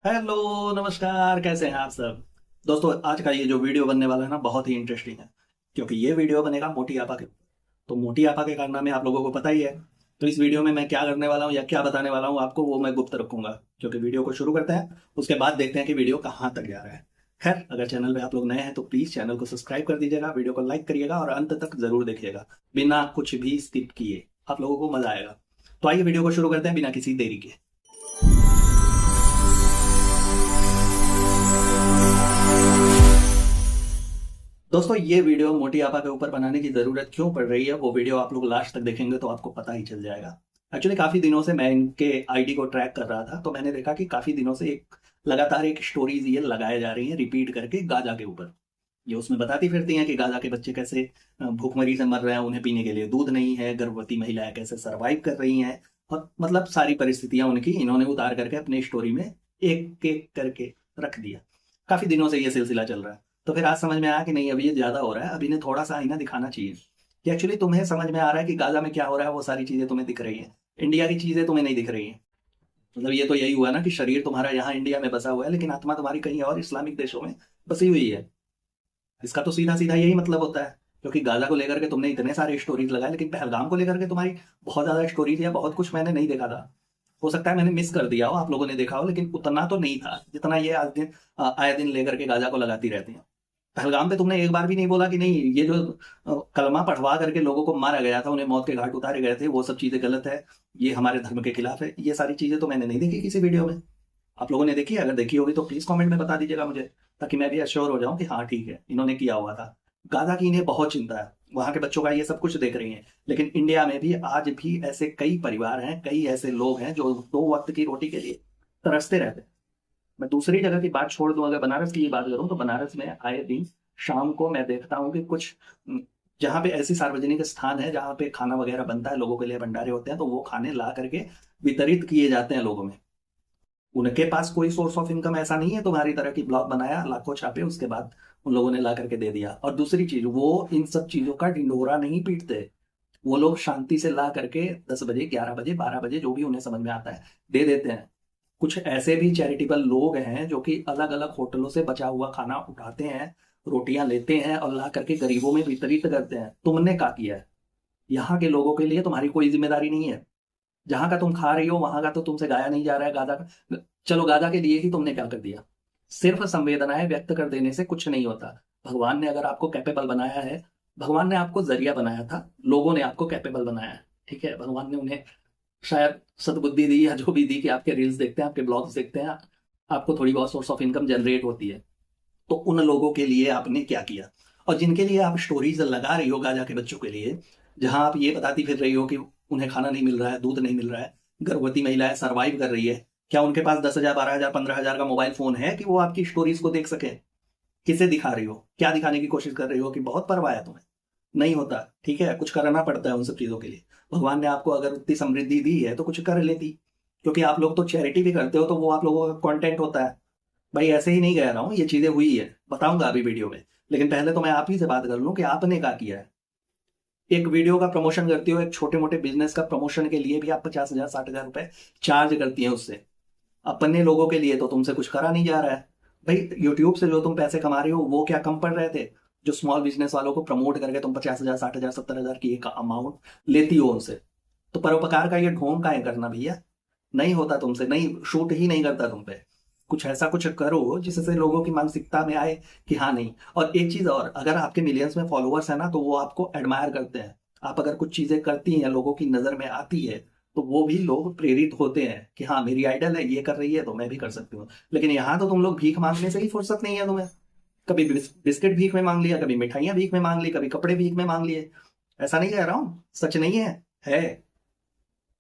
Hello, नमस्कार। कैसे हैं आप सब दोस्तों? आज का ये जो वीडियो बनने वाला है ना, बहुत ही इंटरेस्टिंग है, क्योंकि ये वीडियो बनेगा मोटी आपा के। तो मोटी आपा के कारनामे आप लोगों को पता ही है। तो इस वीडियो में मैं क्या करने वाला हूँ या क्या बताने वाला हूँ आपको, वो मैं गुप्त रखूंगा, क्योंकि वीडियो को शुरू करते हैं, उसके बाद देखते हैं कि वीडियो कहाँ तक जा रहा है। खैर, अगर चैनल पे आप लोग नए हैं तो प्लीज़ चैनल को सब्सक्राइब कर दीजिएगा, वीडियो को लाइक करिएगा और अंत तक जरूर देखिएगा, बिना कुछ भी स्किप किए। आप लोगों को मजा आएगा। तो आइए वीडियो को शुरू करते हैं बिना किसी देरी के। दोस्तों, ये वीडियो मोटी आपा के ऊपर बनाने की ज़रूरत क्यों पड़ रही है, वो वीडियो आप लोग लास्ट तक देखेंगे तो आपको पता ही चल जाएगा। एक्चुअली काफ़ी दिनों से मैं इनके आईडी को ट्रैक कर रहा था, तो मैंने देखा कि काफ़ी दिनों से एक लगातार एक स्टोरीज ये लगाए जा रही हैं रिपीट करके गाजा के ऊपर। ये उसमें बताती फिरती हैं कि गाजा के बच्चे कैसे भूखमरी से मर रहे हैं, उन्हें पीने के लिए दूध नहीं है, गर्भवती महिलाएं कैसे सर्वाइव कर रही हैं, और मतलब सारी परिस्थितियां उनकी इन्होंने उतार करके अपनी स्टोरी में एक एक करके रख दिया। काफ़ी दिनों से ये सिलसिला चल रहा है। तो फिर आज समझ में आया कि नहीं, अभी ये ज़्यादा हो रहा है, अभी इन्हें थोड़ा सा आईना दिखाना चाहिए कि एक्चुअली तुम्हें समझ में आ रहा है कि गाजा में क्या हो रहा है, वो सारी चीज़ें तुम्हें दिख रही हैं, इंडिया की चीज़ें तुम्हें नहीं दिख रही हैं। मतलब ये तो यही हुआ ना कि शरीर तुम्हारा यहाँ इंडिया में बसा हुआ है, लेकिन आत्मा तुम्हारी कहीं और इस्लामिक देशों में बसी हुई है। इसका तो सीधा सीधा यही मतलब होता है। क्योंकि गाजा को लेकर के तुमने इतने सारे स्टोरीज लगाए, लेकिन पहलगाम को लेकर के तुम्हारी बहुत ज़्यादा स्टोरीज या बहुत कुछ मैंने नहीं देखा था। हो सकता है मैंने मिस कर दिया हो, आप लोगों ने देखा हो, लेकिन उतना तो नहीं था जितना ये आज दिन आए दिन लेकर के गाजा को लगाती रहती हैं। पहलगाम पे तुमने एक बार भी नहीं बोला कि नहीं, ये जो कलमा पढ़वा करके लोगों को मारा गया था, उन्हें मौत के घाट उतारे गए थे, वो सब चीजें गलत है, ये हमारे धर्म के खिलाफ है। ये सारी चीजें तो मैंने नहीं देखी किसी वीडियो में। आप लोगों ने देखी है? अगर देखी होगी तो प्लीज कमेंट में बता दीजिएगा मुझे, ताकि मैं भी एश्योर हो जाऊं कि हाँ ठीक है, इन्होंने किया हुआ था। गाजा की इन्हें बहुत चिंता है, वहां के बच्चों का ये सब कुछ देख रही हैं। लेकिन इंडिया में भी आज भी ऐसे कई परिवार हैं, कई ऐसे लोग हैं जो 2 वक्त की रोटी के लिए तरसते रहते हैं। मैं दूसरी जगह की बात छोड़ दूं, अगर बनारस की बात करूं तो बनारस में आए दिन शाम को मैं देखता हूं कि कुछ जहाँ पे ऐसी सार्वजनिक स्थान है जहाँ पे खाना वगैरह बनता है, लोगों के लिए भंडारे होते हैं, तो वो खाने ला करके वितरित किए जाते हैं लोगों में। उनके पास कोई सोर्स ऑफ इनकम ऐसा नहीं है तुम्हारी तरह की, ब्लॉग बनाया, लाखों छापे, उसके बाद उन लोगों ने ला करके दे दिया। और दूसरी चीज, वो इन सब चीजों का ढिंढोरा नहीं पीटते। वो लोग शांति से ला करके 10 बजे, 11 बजे, 12 बजे, जो भी उन्हें समझ में आता है, दे देते हैं। कुछ ऐसे भी चैरिटेबल लोग हैं जो कि अलग अलग होटलों से बचा हुआ खाना उठाते हैं, रोटियां लेते हैं और ला करके गरीबों में वितरित करते हैं। तुमने क्या किया है? यहाँ के लोगों के लिए तुम्हारी कोई जिम्मेदारी नहीं है। जहां का तुम खा रही हो वहां का तो तुमसे गाया नहीं जा रहा है, गादा का। चलो, गादा के लिए ही तुमने क्या कर दिया? सिर्फ संवेदनाएं व्यक्त कर देने से कुछ नहीं होता। भगवान ने अगर आपको कैपेबल बनाया है, भगवान ने आपको जरिया बनाया था, लोगों ने आपको कैपेबल बनाया है, ठीक है? भगवान ने उन्हें शायद सद्बुद्धि दी या जो भी दी कि आपके रील्स देखते हैं, आपके ब्लॉग्स देखते हैं, आपको थोड़ी बहुत सोर्स ऑफ इनकम जनरेट होती है। तो उन लोगों के लिए आपने क्या किया? और जिनके लिए आप स्टोरीज लगा रही हो गाजा के बच्चों के लिए, जहां आप ये बताती फिर रही हो कि उन्हें खाना नहीं मिल रहा है, दूध नहीं मिल रहा है, गर्भवती महिलाएं सरवाइव कर रही है, क्या उनके पास 10,000, 12,000, 15,000 का मोबाइल फोन है कि वो आपकी स्टोरीज को देख सके? किसे दिखा रही हो? क्या दिखाने की कोशिश कर रही हो कि बहुत परवाह है तुम्हें? नहीं होता, ठीक है? कुछ करना पड़ता है उन सब चीजों के लिए। भगवान ने आपको अगर उतनी समृद्धि दी है तो कुछ कर लेती। क्योंकि आप लोग तो चैरिटी भी करते हो, तो वो आप लोगों का कंटेंट होता है। भाई ऐसे ही नहीं कह रहा हूँ, ये चीजें हुई है, बताऊंगा अभी वीडियो में। लेकिन पहले तो मैं आप ही से बात कर लूं कि आपने क्या किया है। एक वीडियो का प्रमोशन करती हो, एक छोटे मोटे बिजनेस का प्रमोशन के लिए भी आप 50,000, 60,000 रुपए चार्ज करती हैं उससे। अपने लोगों के लिए तो तुमसे कुछ करा नहीं जा रहा है। भाई, यूट्यूब से जो तुम पैसे कमा रहे हो वो क्या कम पड़ रहे थे? जो स्मॉल बिजनेस वालों को प्रमोट करके तुम 50,000, 60,000, 70,000 की एक अमाउंट लेती हो उनसे। तो परोपकार का ये ढोंग का है करना भैया। नहीं होता तुमसे, नहीं, शूट ही नहीं करता तुम पे। कुछ ऐसा कुछ करो जिससे लोगों की मानसिकता में आए कि हाँ नहीं। और एक चीज और, अगर आपके मिलियंस में फॉलोअर्स है ना, तो वो आपको एडमायर करते हैं। आप अगर कुछ चीजें करती हैं, लोगों की नजर में आती है, तो वो भी लोग प्रेरित होते हैं कि हाँ मेरी आइडल है, ये कर रही है तो मैं भी कर सकती हूँ। लेकिन यहाँ तो तुम लोग भीख मांगने से ही फुर्सत नहीं है तुम्हें। कभी बिस्किट भीख में मांग लिया, कभी मिठाइयाँ भीख में मांग ली, कभी कपड़े भीख में मांग लिए। ऐसा नहीं कह रहा हूँ, सच नहीं है, है।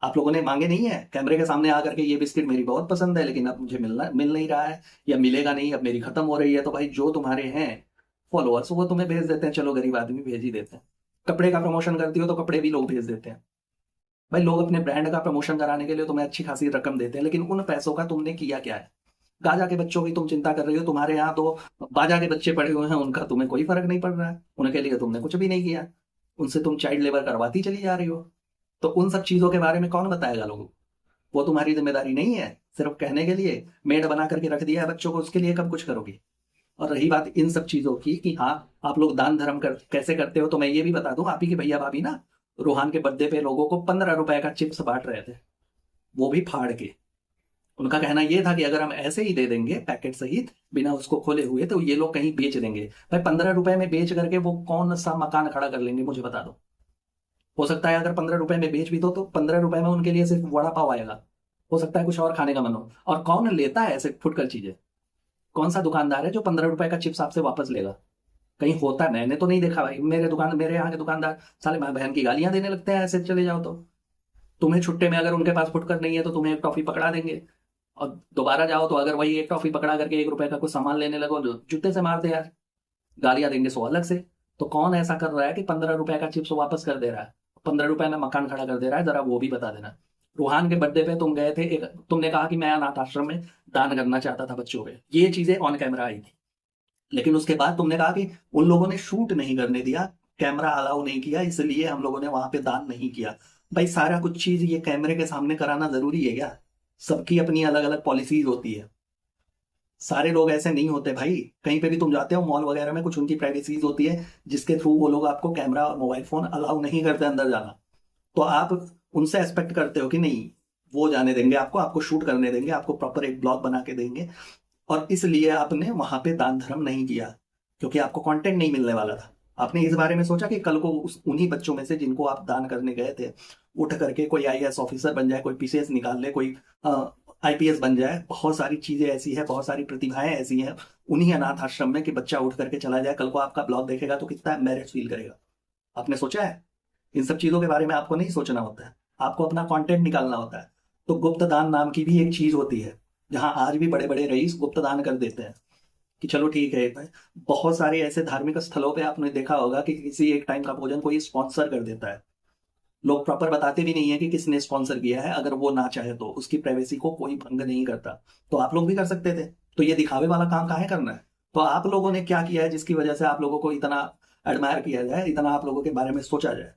आप लोगों ने मांगे नहीं है कैमरे के सामने आकर के, ये बिस्किट मेरी बहुत पसंद है लेकिन अब मुझे मिल नहीं रहा है, या मिलेगा नहीं, अब मेरी खत्म हो रही है। तो भाई जो तुम्हारे हैं फॉलोअर्स, वो तुम्हें भेज देते हैं, चलो गरीब आदमी भेज ही देते हैं। कपड़े का प्रमोशन करती हो तो कपड़े भी लोग भेज देते हैं। भाई, लोग अपने ब्रांड का प्रमोशन कराने के लिए तुम्हें अच्छी खासी रकम देते हैं, लेकिन उन पैसों का तुमने किया क्या है? गाजा के बच्चों की तुम चिंता कर रही हो, तुम्हारे यहाँ तो बाजा के बच्चे पड़े हुए हैं, उनका तुम्हें कोई फर्क नहीं पड़ रहा है, उनके लिए तुमने कुछ भी नहीं किया। उनसे तुम चाइल्ड लेबर करवाती चली जा रही हो। तो उन सब चीजों के बारे में कौन बताएगा लोगों को? वो तुम्हारी जिम्मेदारी नहीं है। सिर्फ कहने के लिए मेड बना करके रख दिया है बच्चों को, उसके लिए कब कुछ करोगे? और रही बात इन सब चीजों की कि हाँ आप लोग दान धर्म कैसे करते हो, तो मैं ये भी बता दूं, आप ही के भैया भाभी ना रूहान के बर्थडे पे लोगों को 15 रुपए का चिप्स बांट रहे थे, वो भी फाड़ के। उनका कहना ये था कि अगर हम ऐसे ही दे देंगे पैकेट सहित बिना उसको खोले हुए तो ये लोग कहीं बेच देंगे। भाई 15 रुपए में बेच करके वो कौन सा मकान खड़ा कर लेंगे, मुझे बता दो। हो सकता है अगर 15 रुपए में बेच भी दो तो 15 रुपए में उनके लिए सिर्फ वड़ा पाव आएगा, हो सकता है कुछ और खाने का मन हो। और कौन लेता है ऐसे फुटकर चीजें? कौन सा दुकानदार है जो 15 रुपए का चिप्स आपसे वापस लेगा? कहीं होता है, मैंने तो नहीं देखा भाई। मेरे यहाँ के दुकानदार साले माँ बहन की गालियां देने लगते हैं ऐसे चले जाओ तो। तुम्हें छुट्टे में अगर उनके पास फुटकर नहीं है तो तुम्हें एक टॉफी पकड़ा देंगे, और दोबारा जाओ तो अगर वही एक टॉफी पकड़ा करके 1 रुपए का कुछ सामान लेने लगो तो जूते से मारते यार, गालियां देंगे सो अलग से। तो कौन ऐसा कर रहा है कि 15 रुपए का चिप्स वापस कर दे रहा है, 15 रुपए में मकान खड़ा कर दे रहा है? जरा वो भी बता देना। रूहान के बर्थडे पे तुम गए थे, एक तुमने कहा कि मैं अनाथ आश्रम में दान करना चाहता था बच्चों पे, ये चीजें ऑन कैमरा आई थी। लेकिन उसके बाद तुमने कहा कि उन लोगों ने शूट नहीं करने दिया, कैमरा अलाउ नहीं किया, इसलिए हम लोगों ने वहां पे दान नहीं किया। भाई सारा कुछ चीज ये कैमरे के सामने कराना जरूरी है क्या? सबकी अपनी अलग अलग पॉलिसीज होती है, सारे लोग ऐसे नहीं होते भाई। कहीं पे भी तुम जाते हो मॉल वगैरह में, कुछ उनकी प्राइवेसीज होती है जिसके थ्रू वो लोग आपको कैमरा और मोबाइल फोन अलाउ नहीं करते अंदर जाना। तो आप उनसे एक्सपेक्ट करते हो कि नहीं वो जाने देंगे आपको, आपको शूट करने देंगे, आपको प्रॉपर एक ब्लॉग बना के देंगे। और इसलिए आपने वहां पे दान धर्म नहीं किया, क्योंकि आपको कंटेंट नहीं मिलने वाला था। आपने इस बारे में सोचा कि कल को उन्हीं बच्चों में से जिनको आप दान करने गए थे उठ करके कोई आईएएस ऑफिसर बन जाए, कोई पीसीएस निकाल ले, कोई आईपीएस बन जाए। बहुत सारी चीजें ऐसी है, बहुत सारी प्रतिभाएं ऐसी हैं उन्हीं अनाथ आश्रम में कि बच्चा उठ करके चला जाए, कल को आपका ब्लॉग देखेगा तो कितना एम्बैरेस फील करेगा। आपने सोचा है? इन सब चीजों के बारे में आपको नहीं सोचना होता है, आपको अपना कंटेंट निकालना होता है। तो गुप्त दान नाम की भी एक चीज होती है, जहां आज भी बड़े बड़े रईस गुप्त दान कर देते हैं कि चलो ठीक है। बहुत सारे ऐसे धार्मिक स्थलों पे आपने देखा होगा कि किसी एक टाइम का भोजन कोई स्पॉन्सर कर देता है, लोग प्रॉपर बताते भी नहीं है कि किसने स्पॉन्सर किया है, अगर वो ना चाहे तो उसकी प्राइवेसी को कोई भंग नहीं करता। तो आप लोग भी कर सकते थे, तो ये दिखावे वाला काम काहे करना है? तो आप लोगों ने क्या किया है जिसकी वजह से आप लोगों को इतना एडमायर किया जाए, इतना आप लोगों के बारे में सोचा जाए?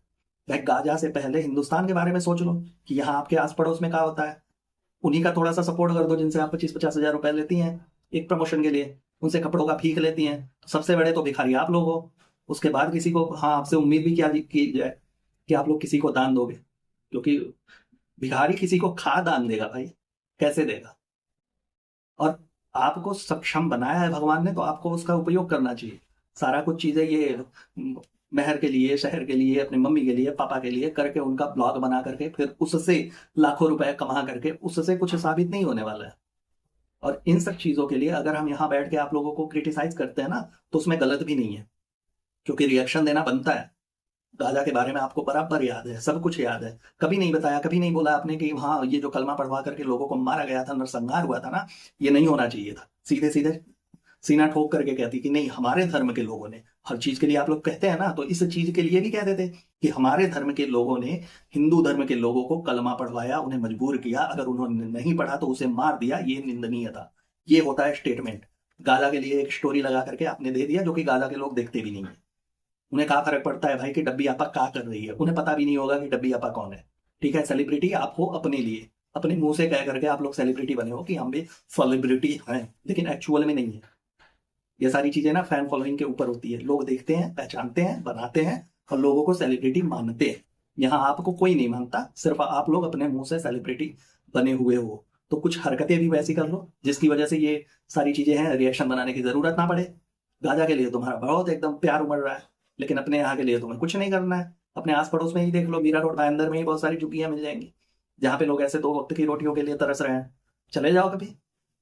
भाई गाजा से पहले हिंदुस्तान के बारे में सोच लो कि यहाँ आपके आस पड़ोस में क्या होता है। उन्हीं का थोड़ा सा सपोर्ट कर दो जिनसे आप 25-50 हजार रुपए लेती हैं एक प्रमोशन के लिए, उनसे कपड़ों का भीख लेती हैं। तो सबसे बड़े तो भिखारी आप लोग हो। उसके बाद किसी को हाँ आपसे उम्मीद भी क्या की जाए कि आप लोग किसी को दान दोगे? क्योंकि भिखारी किसी को खा दान देगा भाई, कैसे देगा? और आपको सक्षम बनाया है भगवान ने तो आपको उसका उपयोग करना चाहिए। सारा कुछ चीजें ये मेहर के लिए, शहर के लिए, अपनी मम्मी के लिए, पापा के लिए करके उनका ब्लॉग बना करके फिर उससे लाखों रुपए कमा करके उससे कुछ साबित नहीं होने वाला है। और इन सब चीजों के लिए अगर हम यहाँ बैठ के आप लोगों को क्रिटिसाइज करते हैं ना तो उसमें गलत भी नहीं है, क्योंकि रिएक्शन देना बनता है। गाजा के बारे में आपको बराबर याद है, सब कुछ याद है। कभी नहीं बताया, कभी नहीं बोला आपने कि हाँ ये जो कलमा पढ़वा करके लोगों को मारा गया था, नरसंहार हुआ था ना, ये नहीं होना चाहिए था। सीधे सीधे सीना ठोक करके कहती कि नहीं हमारे धर्म के लोगों ने, हर चीज के लिए आप लोग कहते हैं ना, तो इस चीज के लिए भी कहते थे कि हमारे धर्म के लोगों ने हिंदू धर्म के लोगों को कलमा पढ़वाया, उन्हें मजबूर किया, अगर उन्होंने नहीं पढ़ा तो उसे मार दिया, ये निंदनीय था। ये होता है स्टेटमेंट। गाजा के लिए एक स्टोरी लगा करके आपने दे दिया जो कि गाजा के लोग देखते भी नहीं है। उन्हें क्या फर्क पड़ता है भाई कि डब्बी आपा क्या कर रही है? उन्हें पता भी नहीं होगा कि डब्बी आपा कौन है। ठीक है, सेलिब्रिटी आप हो अपने लिए, अपने मुंह से कह करके आप लोग सेलिब्रिटी बने हो कि हम भी सेलिब्रिटी हैं, लेकिन एक्चुअल में नहीं है। ये सारी चीजें ना फैन फॉलोइंग के ऊपर होती है, लोग देखते हैं, पहचानते हैं, बनाते हैं और लोगों को सेलिब्रिटी मानते हैं। यहाँ आपको कोई नहीं मानता, सिर्फ आप लोग अपने मुंह से सेलिब्रिटी बने हुए हो। तो कुछ हरकतें भी वैसी कर लो जिसकी वजह से ये सारी चीजें हैं, रिएक्शन बनाने की जरूरत ना पड़े। गाजा के लिए तुम्हारा बहुत एकदम प्यार उमड़ रहा है, लेकिन अपने यहाँ के लिए तुम्हें कुछ नहीं करना है। अपने आस पड़ोस में ही देख लो, मीरा रोड भाईंदर में ही बहुत सारी झुग्गियां मिल जाएंगी जहाँ पे लोग ऐसे 2 वक्त की रोटियों के लिए तरस रहे हैं। चले जाओ कभी,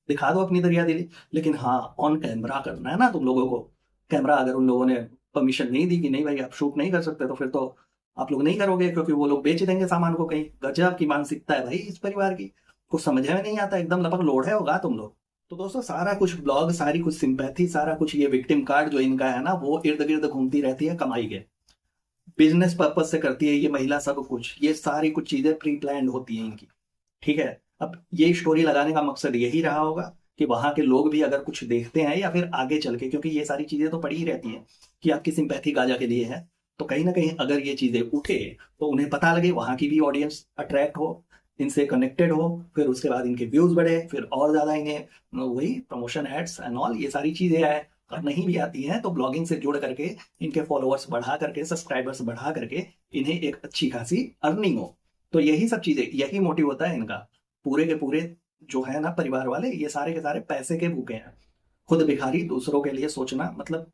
दिखा दो अपनी दरिया दिली। लेकिन हाँ ऑन कैमरा करना है ना तुम लोगों को। कैमरा अगर उन लोगों ने परमिशन नहीं दी कि नहीं भाई आप शूट नहीं कर सकते, तो फिर तो आप लोग नहीं करोगे, क्योंकि वो लोग बेच देंगे सामान को कहीं। गजब की मानसिकता है भाई इस परिवार की, कुछ समझ में नहीं आता, एकदम लपक लोढ़े होगा तुम लोग। तो दोस्तों सारा कुछ ब्लॉग, सारी कुछ सिंपैथी, सारा कुछ ये विक्टिम कार्ड जो इनका है ना, वो इर्द गिर्द घूमती रहती है कमाई के, बिजनेस पर्पज से करती है ये महिला सब कुछ। ये सारी कुछ चीजें प्री प्लान्ड होती है इनकी। ठीक है, अब ये स्टोरी लगाने का मकसद यही रहा होगा कि वहां के लोग भी अगर कुछ देखते हैं या फिर आगे चल के, क्योंकि ये सारी चीजें तो पड़ी ही रहती हैं कि आपकी सिंपैथी गाजा के लिए है, तो कहीं ना कहीं अगर ये चीजें उठे तो उन्हें पता लगे, वहां की भी ऑडियंस अट्रैक्ट हो, इनसे कनेक्टेड हो, फिर उसके बाद इनके व्यूज बढ़े, फिर और ज्यादा इन्हें वही प्रमोशन एड्स एंड ऑल ये सारी चीजें आए। और नहीं भी आती हैं तो ब्लॉगिंग से जुड़ करके इनके फॉलोअर्स बढ़ा करके, सब्सक्राइबर्स बढ़ा करके इन्हें एक अच्छी खासी अर्निंग हो। तो यही सब चीजें, यही मोटिव होता है इनका। पूरे के पूरे जो है ना परिवार वाले, ये सारे के सारे पैसे के भूखे हैं। खुद भिखारी, दूसरों के लिए सोचना मतलब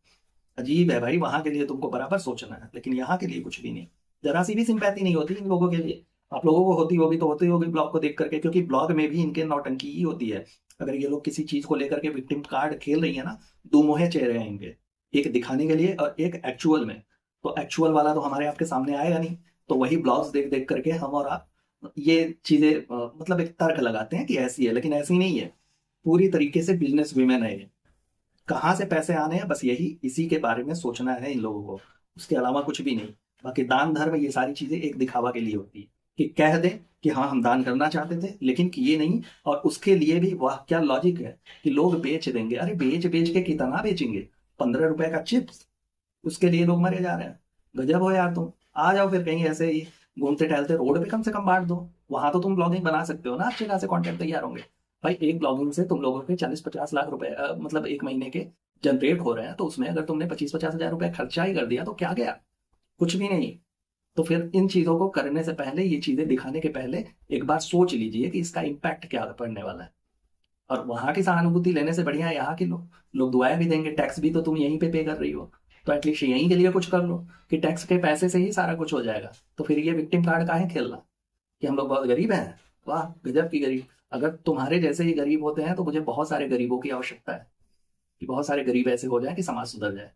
अजीब है भाई। वहां के लिए तुमको बराबर सोचना है, लेकिन यहाँ के लिए कुछ भी नहीं। जरा सी भी सिंपैथी नहीं होती इन लोगों के लिए। आप लोगों को होती होगी तो होती होगी ब्लॉग को देख करके, क्योंकि ब्लॉग में भी इनके नौटंकी ही होती है। अगर ये लोग किसी चीज को लेकर के विक्टिम कार्ड खेल रही है ना, दो मुहे चेहरे हैं इनके, एक दिखाने के लिए और एक एक्चुअल में। तो एक्चुअल वाला तो हमारे आपके सामने आएगा नहीं, तो वही ब्लॉग्स देख देख करके हम और आप ये चीजें मतलब एक तर्क लगाते हैं कि ऐसी है, लेकिन ऐसी नहीं है। पूरी तरीके से बिजनेस वीमेन है ये। कहाँ से पैसे आने हैं, बस यही इसी के बारे में सोचना है इन लोगों को, उसके अलावा कुछ भी नहीं। बाकी दान धर्म ये सारी चीजें एक दिखावा के लिए होती है, कि कह दे कि हाँ हम दान करना चाहते थे लेकिन किए नहीं। और उसके लिए भी वाह क्या लॉजिक है कि लोग बेच देंगे। अरे बेच बेच के कितना बेचेंगे? 15 रुपए का चिप्स, उसके लिए लोग मरे जा रहे हैं। गजब हो यार तुम। आ जाओ फिर कहीं ऐसे ही घूमते टहलते रोड पे कम से कम बांट दो। वहां तो तुम ब्लॉगिंग बना सकते हो ना, अच्छे खासे कंटेंट तैयार होंगे। भाई एक ब्लॉगिंग से तुम लोगों के 40-50 लाख रुपए मतलब एक महीने के जनरेट हो रहे हैं, तो उसमें अगर तुमने 25-50 हजार रुपए खर्चा ही कर दिया तो क्या गया? कुछ भी नहीं। तो फिर इन चीजों को करने से पहले, ये चीजें दिखाने के पहले एक बार सोच लीजिए कि इसका इम्पैक्ट क्या पड़ने वाला है। और वहां की सहानुभूति लेने से बढ़िया है यहाँ के लोग दुआएं भी देंगे। टैक्स भी तो तुम यहीं पे कर रही हो, तो एटलीस्ट यहीं के लिए कुछ कर लो कि टैक्स के पैसे से ही सारा कुछ हो जाएगा। तो फिर ये विक्टिम कार्ड काहे खेलना कि हम लोग बहुत गरीब हैं? वाह गजब की गरीब। अगर तुम्हारे जैसे ही गरीब होते हैं तो मुझे बहुत सारे गरीबों की आवश्यकता है, कि बहुत सारे गरीब ऐसे हो जाए कि समाज सुधर जाए।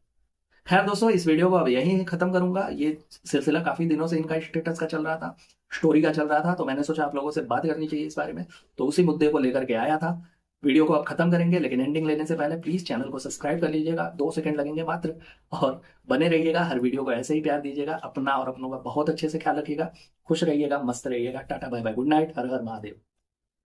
खैर दोस्तों, इस वीडियो को अब यहीं खत्म करूंगा। ये सिलसिला काफी दिनों से इनका स्टेटस का चल रहा था, स्टोरी का चल रहा था, तो मैंने सोचा आप लोगों से बात करनी चाहिए इस बारे में, तो उसी मुद्दे को लेकर के आया था। वीडियो को अब खत्म करेंगे, लेकिन एंडिंग लेने से पहले प्लीज चैनल को सब्सक्राइब कर लीजिएगा, 2 सेकंड लगेंगे मात्र। और बने रहिएगा, हर वीडियो को ऐसे ही प्यार दीजिएगा। अपना और अपनों का बहुत अच्छे से ख्याल रखिएगा। खुश रहिएगा, मस्त रहिएगा। Tata bye bye, good night, हर हर महादेव।